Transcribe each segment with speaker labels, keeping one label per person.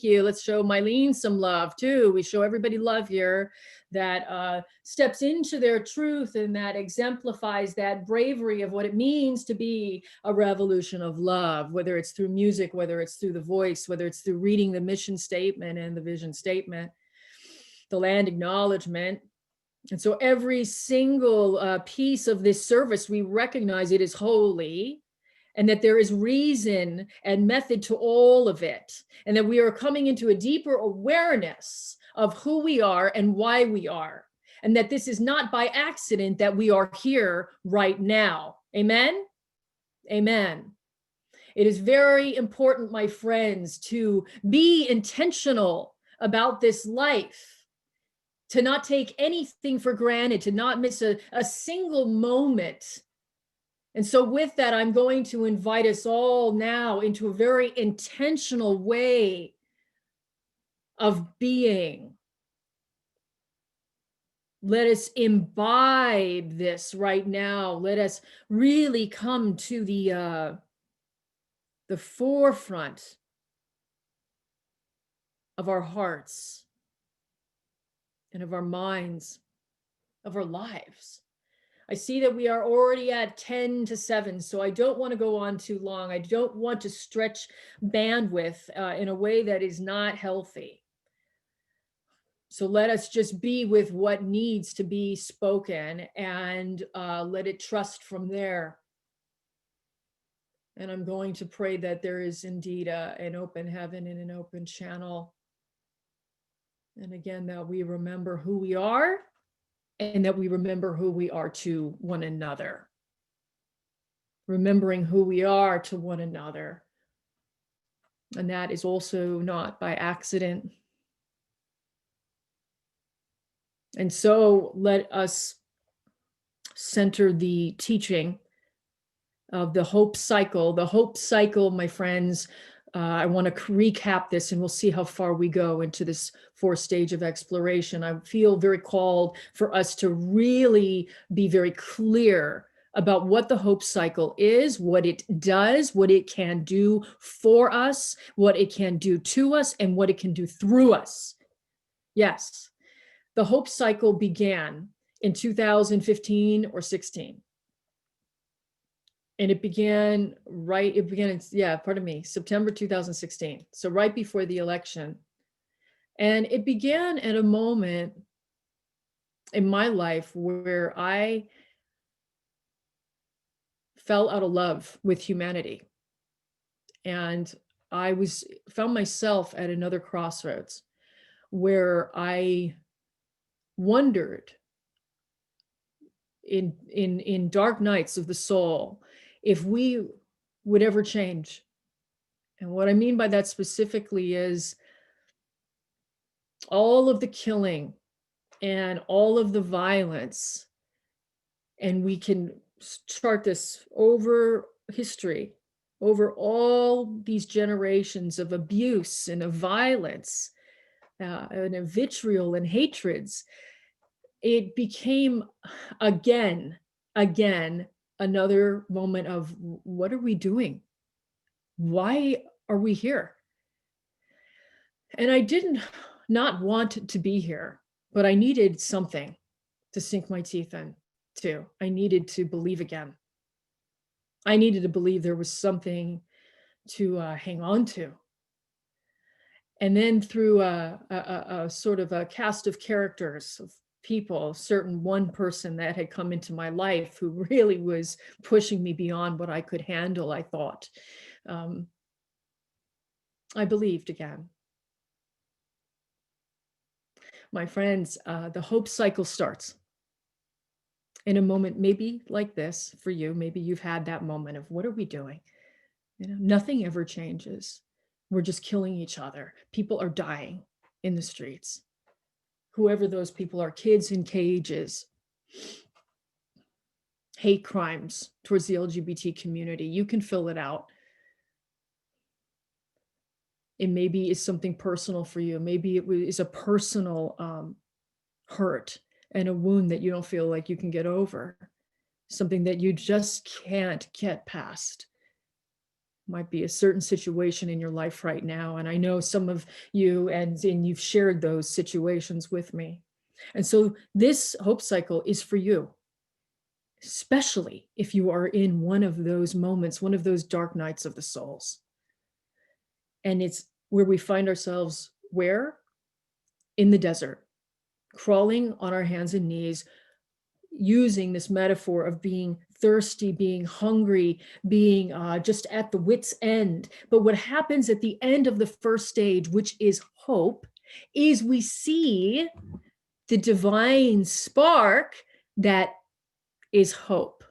Speaker 1: you. Let's show Mylene some love too. We show everybody love here that steps into their truth and that exemplifies that bravery of what it means to be a revolution of love, whether it's through music, whether it's through the voice, whether it's through reading the mission statement and the vision statement, the land acknowledgement. And so every single piece of this service, we recognize it is holy, and that there is reason and method to all of it, and that we are coming into a deeper awareness of who we are and why we are, and that this is not by accident that we are here right now. Amen? Amen. It is very important, my friends, to be intentional about this life, to not take anything for granted, to not miss a single moment. And so with that, I'm going to invite us all now into a very intentional way of being. Let us imbibe this right now. Let us really come to the forefront of our hearts and of our minds, of our lives. I see that we are already at 10 to 7, so I don't want to go on too long. I don't want to stretch bandwidth in a way that is not healthy. So let us just be with what needs to be spoken and let it trust from there. And I'm going to pray that there is indeed an open heaven and an open channel. And again, that we remember who we are, and that we remember who we are to one another. Remembering who we are to one another. And that is also not by accident. And so let us center the teaching of the hope cycle. The hope cycle, my friends, I want to recap this and we'll see how far we go into this 4th stage of exploration. I feel very called for us to really be very clear about what the hope cycle is, what it does, what it can do for us, what it can do to us, and what it can do through us. Yes, the hope cycle began in 2015 or 16. And it began September 2016. So right before the election. And it began at a moment in my life where I fell out of love with humanity. And I found myself at another crossroads where I wondered in dark nights of the soul, if we would ever change. And what I mean by that specifically is all of the killing and all of the violence, and we can chart this over history, over all these generations of abuse and of violence and of vitriol and hatreds. It became again, another moment of what are we doing? Why are we here? And I didn't not want to be here, but I needed something to sink my teeth in too. I needed to believe again. I needed to believe there was something to hang on to. And then through a sort of a cast of characters, of people, one person that had come into my life who really was pushing me beyond what I could handle, I thought. I believed again. My friends, the hope cycle starts in a moment maybe like this for you. Maybe you've had that moment of what are we doing? Nothing ever changes. We're just killing each other. People are dying in the streets. Whoever those people are, kids in cages, hate crimes towards the LGBT community. You can fill it out. It maybe is something personal for you. Maybe it is a personal hurt and a wound that you don't feel like you can get over. Something that you just can't get past. Might be a certain situation in your life right now. And I know some of you, and you've shared those situations with me. And so this hope cycle is for you, especially if you are in one of those moments, one of those dark nights of the souls. And it's where we find ourselves where? In the desert, crawling on our hands and knees, using this metaphor of being thirsty, being hungry, being just at the wit's end. But what happens at the end of the first stage, which is hope, is we see the divine spark that is hope.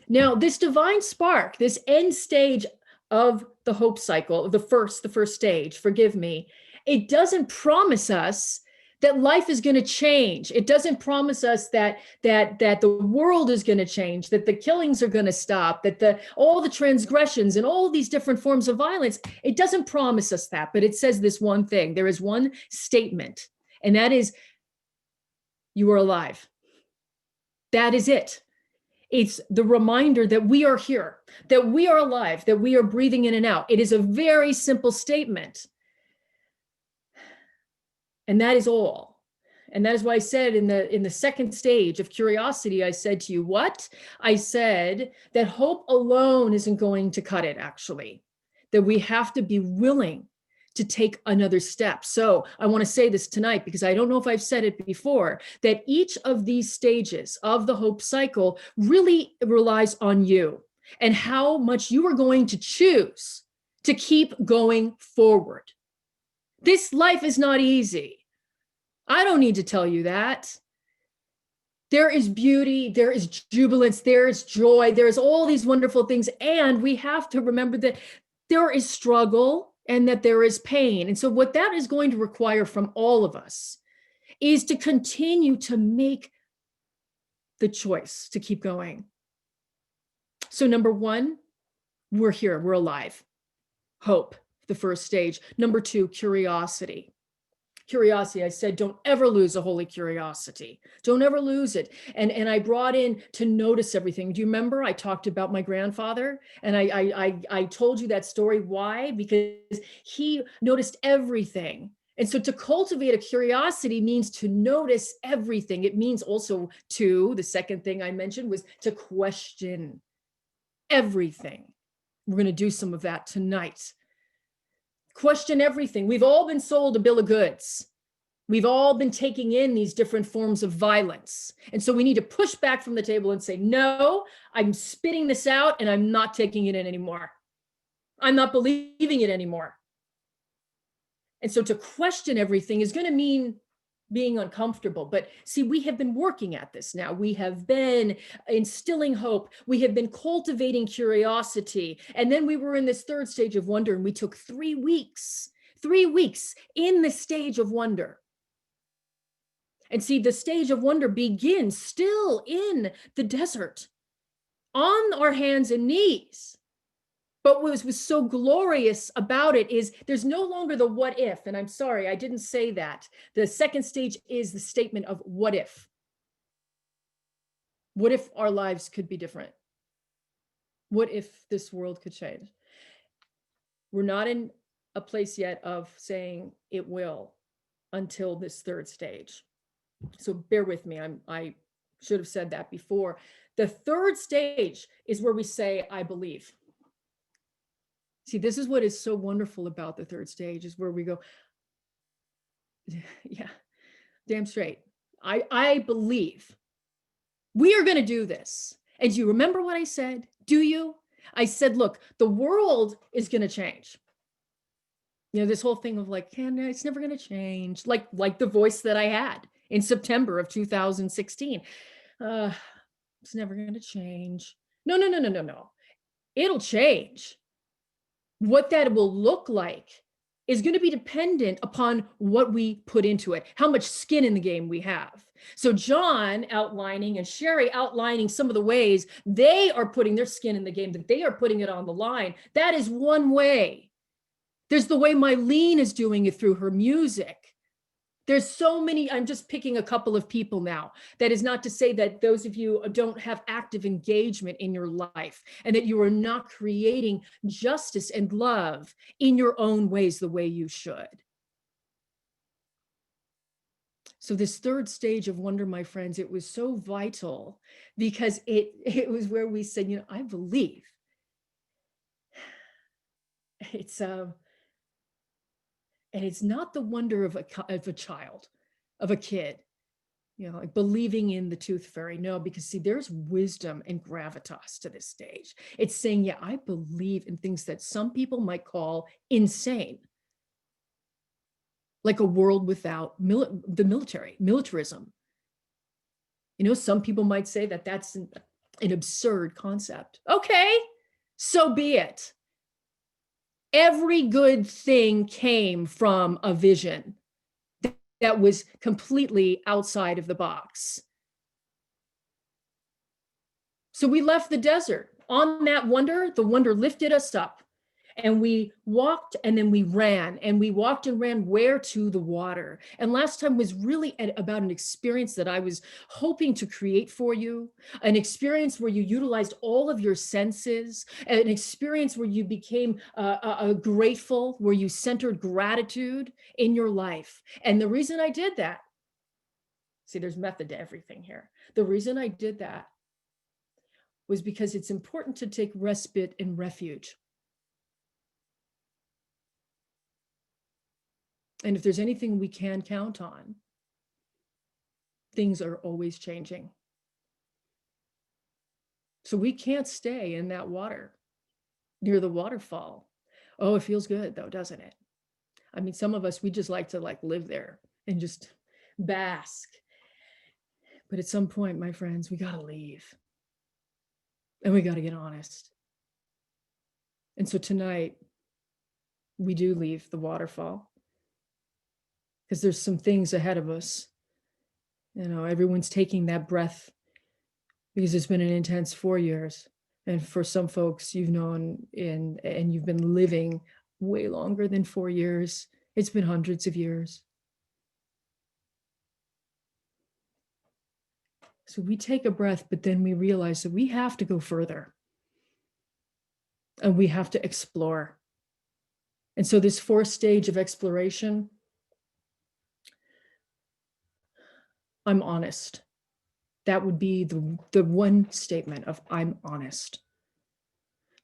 Speaker 1: Now, this divine spark, this end stage of the hope cycle, the first stage, forgive me, it doesn't promise us that life is going to change. It doesn't promise us that the world is going to change, that the killings are going to stop, that all the transgressions and all these different forms of violence, it doesn't promise us that, but it says this one thing. There is one statement, and that is, you are alive. That is it. It's the reminder that we are here, that we are alive, that we are breathing in and out. It is a very simple statement. And that is all. And that is why I said in the second stage of curiosity, I said to you, what? I said that hope alone isn't going to cut it, actually, that we have to be willing to take another step. So I want to say this tonight, because I don't know if I've said it before, that each of these stages of the hope cycle really relies on you and how much you are going to choose to keep going forward. This life is not easy. I don't need to tell you that. There is beauty, there is jubilance, there is joy, there's all these wonderful things. And we have to remember that there is struggle and that there is pain. And so what that is going to require from all of us is to continue to make the choice to keep going. So number one, we're here, we're alive. Hope, the first stage. Number two, curiosity. Curiosity, I said, don't ever lose a holy curiosity. Don't ever lose it. And I brought in to notice everything. Do you remember I talked about my grandfather? And I told you that story. Why? Because he noticed everything. And so to cultivate a curiosity means to notice everything. It means also the second thing I mentioned was to question everything. We're going to do some of that tonight. Question everything. We've all been sold a bill of goods. We've all been taking in these different forms of violence. And so we need to push back from the table and say, no, I'm spitting this out and I'm not taking it in anymore. I'm not believing it anymore. And so to question everything is going to mean being uncomfortable. But see, we have been working at this now. We have been instilling hope. We have been cultivating curiosity. And then we were in this third stage of wonder, and we took 3 weeks in the stage of wonder. And see, the stage of wonder begins still in the desert, on our hands and knees. But what was so glorious about it is there's no longer the what if, and I'm sorry, I didn't say that. The second stage is the statement of what if. What if our lives could be different? What if this world could change? We're not in a place yet of saying it will until this third stage. So bear with me, I should have said that before. The third stage is where we say, I believe. See, this is what is so wonderful about the third stage, is where we go, yeah, damn straight. I believe we are going to do this. And do you remember what I said? Do you? I said, look, the world is going to change. You know, this whole thing of like, it's never going to change. Like the voice that I had in September of 2016. It's never going to change. No. It'll change. What that will look like is going to be dependent upon what we put into it, how much skin in the game we have. So John outlining and Sherry outlining some of the ways they are putting their skin in the game, that they are putting it on the line. That is one way. There's the way Mylene is doing it through her music. There's so many, I'm just picking a couple of people now. That is not to say that those of you don't have active engagement in your life and that you are not creating justice and love in your own ways the way you should. So this third stage of wonder, my friends, it was so vital because it was where we said, you know, I believe it's and it's not the wonder of a child, of a kid, you know, like believing in the tooth fairy. No, because see, there's wisdom and gravitas to this stage. It's saying, yeah, I believe in things that some people might call insane, like a world without the militarism. You know, some people might say that that's an absurd concept. Okay, so be it. Every good thing came from a vision that was completely outside of the box. So we left the desert. On that wonder, the wonder lifted us up. And we walked and then we ran, and we walked and ran where? To the water. And last time was really about an experience that I was hoping to create for you, an experience where you utilized all of your senses, an experience where you became grateful, where you centered gratitude in your life. And the reason I did that, see, there's method to everything here. The reason I did that was because it's important to take respite and refuge. And if there's anything we can count on, things are always changing. So we can't stay in that water near the waterfall. Oh, it feels good though, doesn't it? I mean, some of us, we just like to live there and just bask. But at some point, my friends, we got to leave. And we got to get honest. And so tonight, we do leave the waterfall because there's some things ahead of us. You know, everyone's taking that breath because it's been an intense 4 years. And for some folks, you've known and you've been living way longer than 4 years. It's been hundreds of years. So we take a breath, but then we realize that we have to go further. And we have to explore. And so this fourth stage of exploration, I'm honest. That would be the one statement of I'm honest.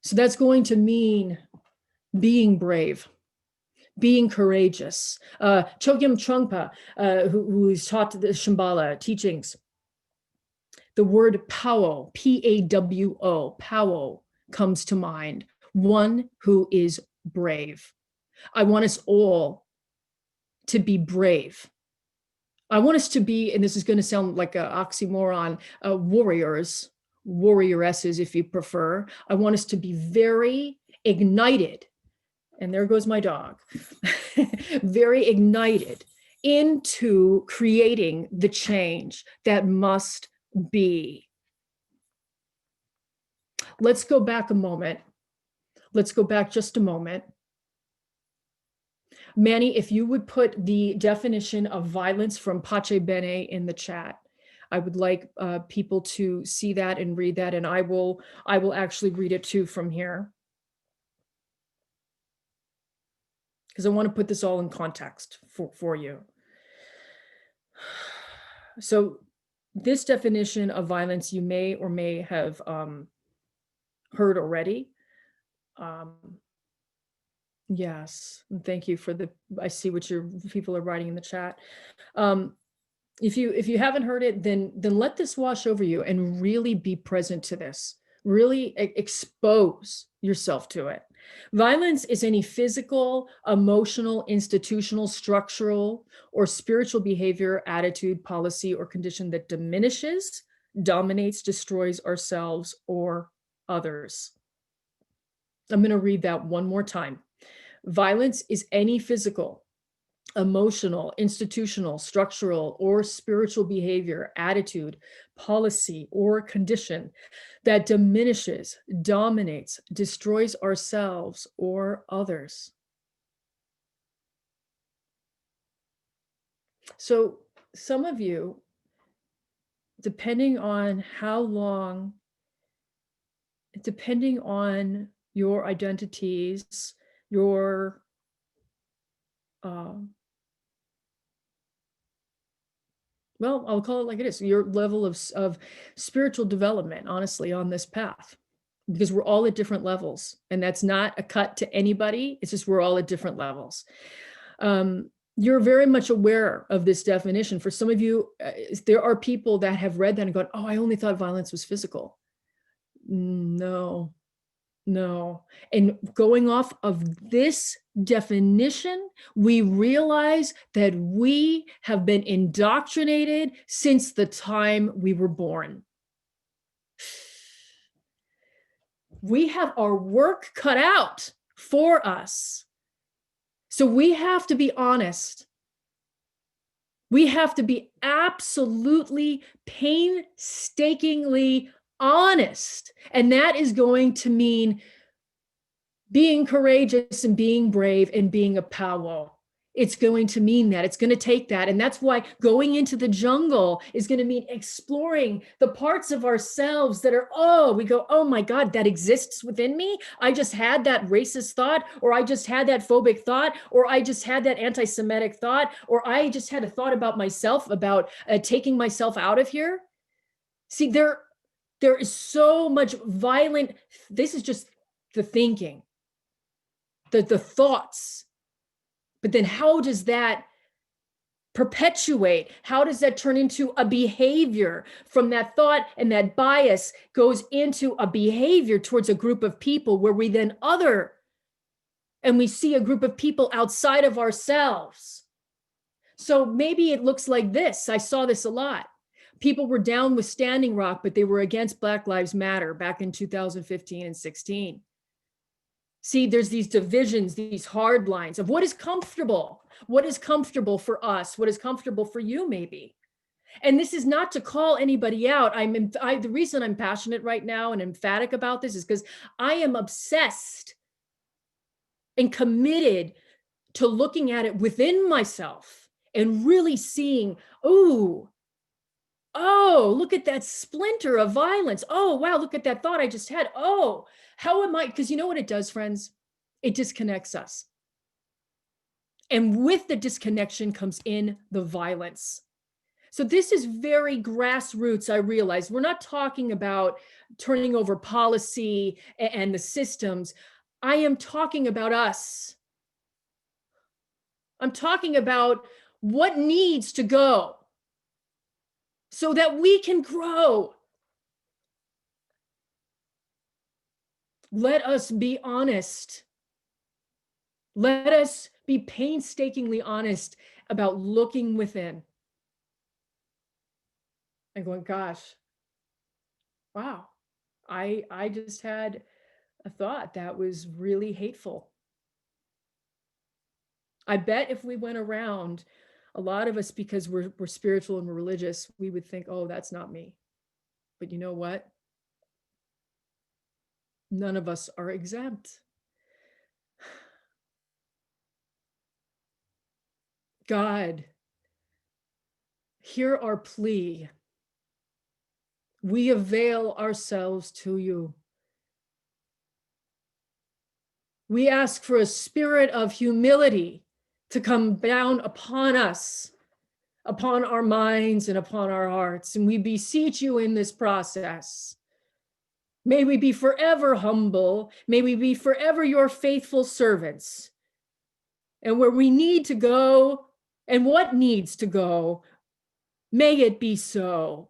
Speaker 1: So that's going to mean being brave, being courageous. Chogyam Trungpa, who's taught the Shambhala teachings, the word Pao, P-A-W-O, Pao comes to mind, one who is brave. I want us all to be brave. I want us to be, and this is going to sound like an oxymoron, warrioresses, if you prefer. I want us to be very ignited, and there goes my dog, very ignited into creating the change that must be. Let's go back a moment. Let's go back just a moment. Manny, if you would put the definition of violence from Pace Bene in the chat, I would like people to see that and read that, and I will actually read it too from here, because I want to put this all in context for you. So this definition of violence you may or may have heard already. Yes, thank you for I see what your people are writing in the chat. If you haven't heard it, then let this wash over you and really be present to this. Really expose yourself to it. Violence is any physical, emotional, institutional, structural, or spiritual behavior, attitude, policy, or condition that diminishes, dominates, destroys ourselves or others. I'm going to read that one more time. Violence is any physical, emotional, institutional, structural, or spiritual behavior, attitude, policy, or condition that diminishes, dominates, destroys ourselves or others. So some of you, depending on how long, depending on your identities, your um, well, I'll call it like it is, your level of spiritual development, honestly, on this path, because we're all at different levels. And that's not a cut to anybody. It's just we're all at different levels. You're very much aware of this definition. For some of you, there are people that have read that and gone, oh, I only thought violence was physical. No, no. And going off of this definition, we realize that we have been indoctrinated since the time we were born. We have our work cut out for us. So we have to be honest. We have to be absolutely painstakingly honest. And that is going to mean being courageous and being brave and being a powwow. It's going to mean that. It's going to take that. And that's why going into the jungle is going to mean exploring the parts of ourselves that are, oh, we go, oh my God, that exists within me. I just had that racist thought, or I just had that phobic thought, or I just had that anti-Semitic thought, or I just had a thought about myself, about taking myself out of here. See, there is so much violent, this is just the thinking, the thoughts. But then how does that perpetuate? How does that turn into a behavior? From that thought and that bias goes into a behavior towards a group of people where we then other, and we see a group of people outside of ourselves. So maybe it looks like this. I saw this a lot. People were down with Standing Rock, but they were against Black Lives Matter back in 2015 and 16. See, there's these divisions, these hard lines of what is comfortable for us, what is comfortable for you, maybe. And this is not to call anybody out. The reason I'm passionate right now and emphatic about this is because I am obsessed and committed to looking at it within myself and really seeing, oh, look at that splinter of violence. Oh, wow, look at that thought I just had. Oh, how am I? Because you know what it does, friends? It disconnects us. And with the disconnection comes in the violence. So this is very grassroots, I realize. We're not talking about turning over policy and the systems. I am talking about us. I'm talking about what needs to go so that we can grow. Let us be honest. Let us be painstakingly honest about looking within and going, gosh, wow, I just had a thought that was really hateful. I bet if we went around, a lot of us, because we're spiritual and we're religious, we would think, oh, that's not me. But you know what? None of us are exempt. God, hear our plea. We avail ourselves to you. We ask for a spirit of humility to come down upon us, upon our minds and upon our hearts. And we beseech you in this process. May we be forever humble. May we be forever your faithful servants. And where we need to go and what needs to go, may it be so.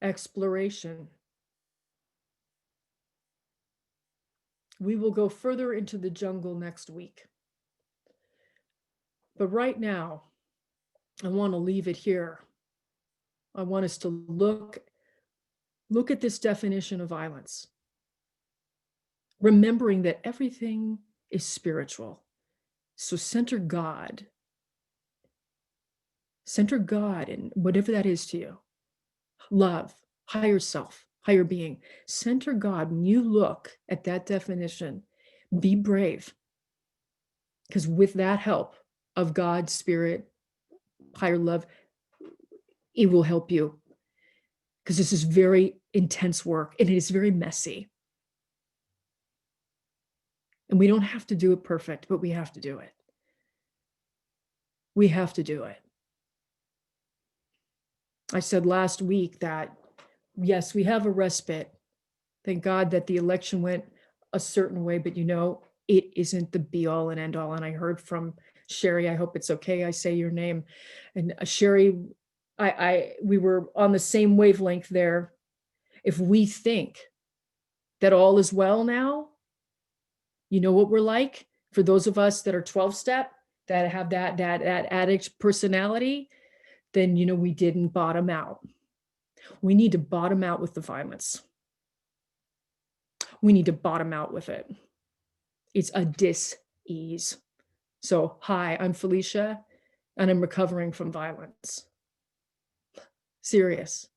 Speaker 1: Exploration. We will go further into the jungle next week. But right now, I want to leave it here. I want us to look at this definition of violence, remembering that everything is spiritual. So center God in whatever that is to you. love, higher self, higher being. Center God. When you look at that definition, be brave. Because with that help of God, spirit, higher love, it will help you. Because this is very intense work and it is very messy. And we don't have to do it perfect, but we have to do it. We have to do it. I said last week that, yes, we have a respite. Thank God that the election went a certain way, but it isn't the be all and end all. And I heard from Sherry, I hope it's okay I say your name. And Sherry, we were on the same wavelength there. If we think that all is well now, you know what we're like? For those of us that are 12-step, that have that addict personality, then we didn't bottom out. We need to bottom out with the violence. We need to bottom out with it. It's a dis-ease. So, hi, I'm Felicia, and I'm recovering from violence. Serious,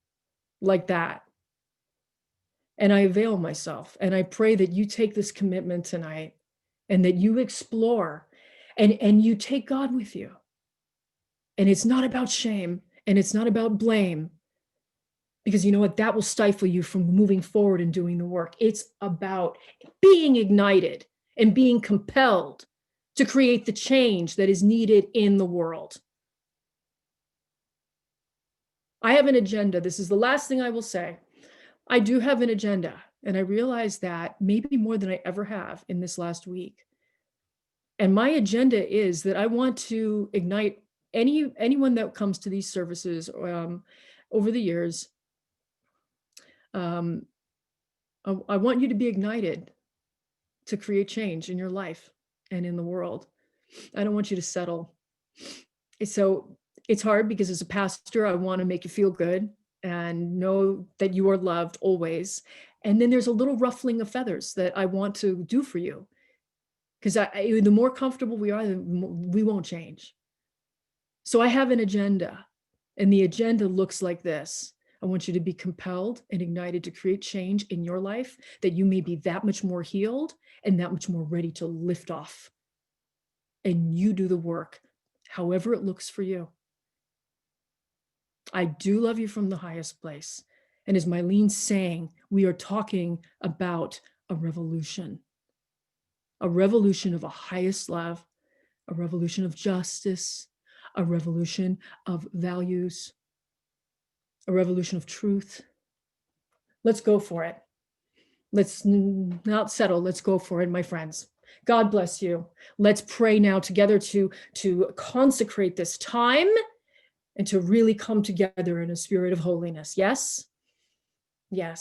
Speaker 1: like that. And I avail myself, and I pray that you take this commitment tonight and that you explore and you take God with you. And it's not about shame and it's not about blame, because you know what? That will stifle you from moving forward and doing the work. It's about being ignited and being compelled to create the change that is needed in the world. I have an agenda. This is the last thing I will say. I do have an agenda, and I realize that maybe more than I ever have in this last week. And my agenda is that I want to ignite anyone that comes to these services over the years. I want you to be ignited to create change in your life and in the world. I don't want you to settle. So it's hard because as a pastor, I want to make you feel good and know that you are loved always. And then there's a little ruffling of feathers that I want to do for you. Because the more comfortable we are, we won't change. So I have an agenda, and the agenda looks like this. I want you to be compelled and ignited to create change in your life, that you may be that much more healed and that much more ready to lift off. And you do the work, however it looks for you. I do love you from the highest place. And as Mylene's saying, we are talking about a revolution of a highest love, a revolution of justice, a revolution of values, a revolution of truth. Let's go for it. Let's not settle. Let's go for it, my friends. God bless you. Let's pray now together to consecrate this time and to really come together in a spirit of holiness. Yes? Yes.